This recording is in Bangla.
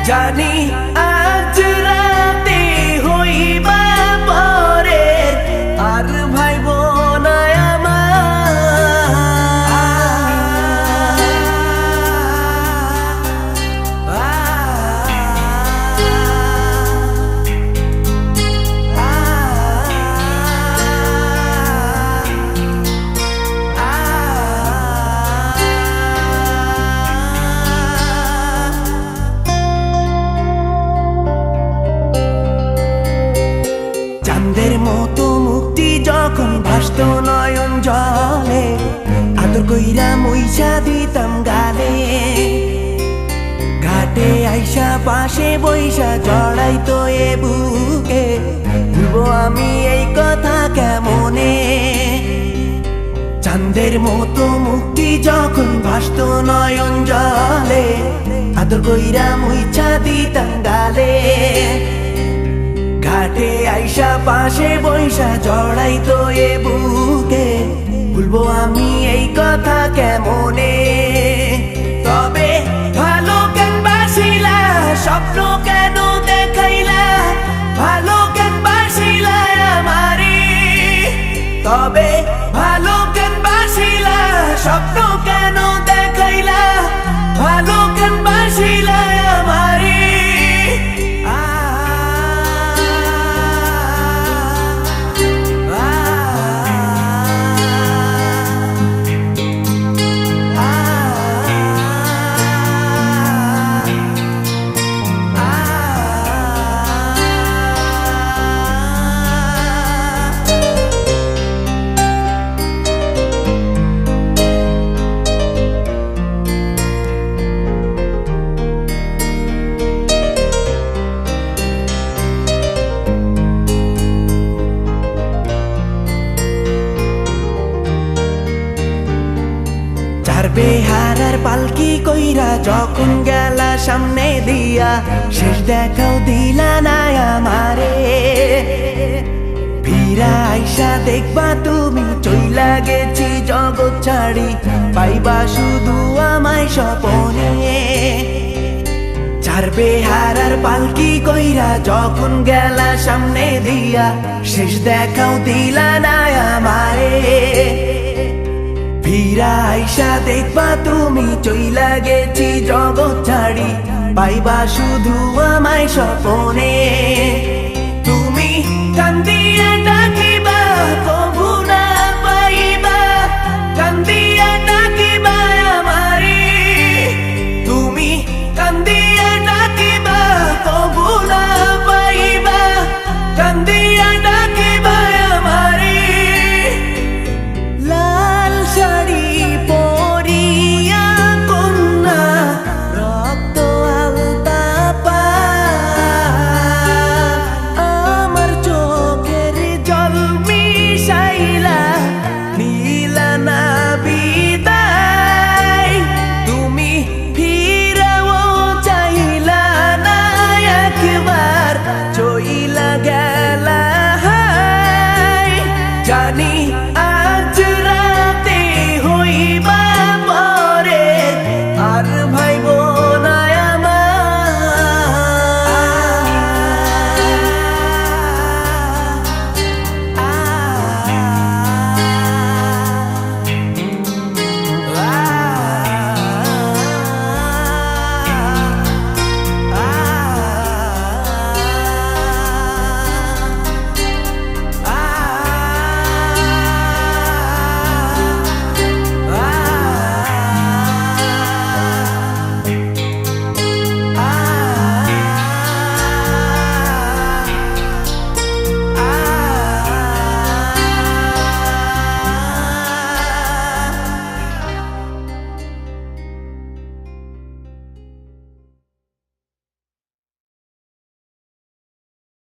জানি আজ রাতে হইবা পরের আর ভাইব না চাঁদের মতো মুক্তি যখন ভাসত নয়ন জলে আদর কইরা মইসা দিতাম গালে ঘাটে আইসা পাশে বইসা জড়াইতো এ বুকে ভুলবো আমি এই কথা কেমনে চাঁদের মতো মুক্তি যখন ভাসত নয়ন জলে আদর কইরা মইসা দিতাম গালে ঘাটে আইসা পাশে বইসা জড়াইতো এ বুকে ভুলবো আমি এই কথা কেমনে তবে ভালো কেন বাসিলা স্বপ্ন কেন দেখাইলা ভালো কেন বাসিলা আমারে তবে ভালো কেন বাসিলা স্বপ্ন কেন দেখাইলা ভালো কেন বাসিলা আমারে বেহারার পালকি কইরা যখন গেলা সামনে দিয়া শেষ দেখাও দিলা না আমারে ফিরা আইসা দেখবা তুমি চইলা গেছি জগৎ ছাড়ি পাইবা শুধু আমায় স্বপনে চার বেহারার পালকি কইরা যখন গেলা সামনে দিয়া শেষ দেখাও দিলা না আমারে ফিরা আইসা দেখবা তুমি চইলা গেছি জগৎ ছাড়ি পাইবা শুধু আমায় স্বপনে তুমি কান্দিয়া ডাকিবা কবু না পাইবা কান্দিয়া ডাকিবা আমারে তুমি কান্দিয়া ডাকিবা কবু না পাইবা কান্দিয়া ডাকিবা আমারে শাড়ি পরিয়া কন্যা রক্ত আলতা পা আমার চোখের জল মিশাইলা নীলা না বিদায় তুমি ফিরাও চাইলা না একবার চইলা গেলা জানি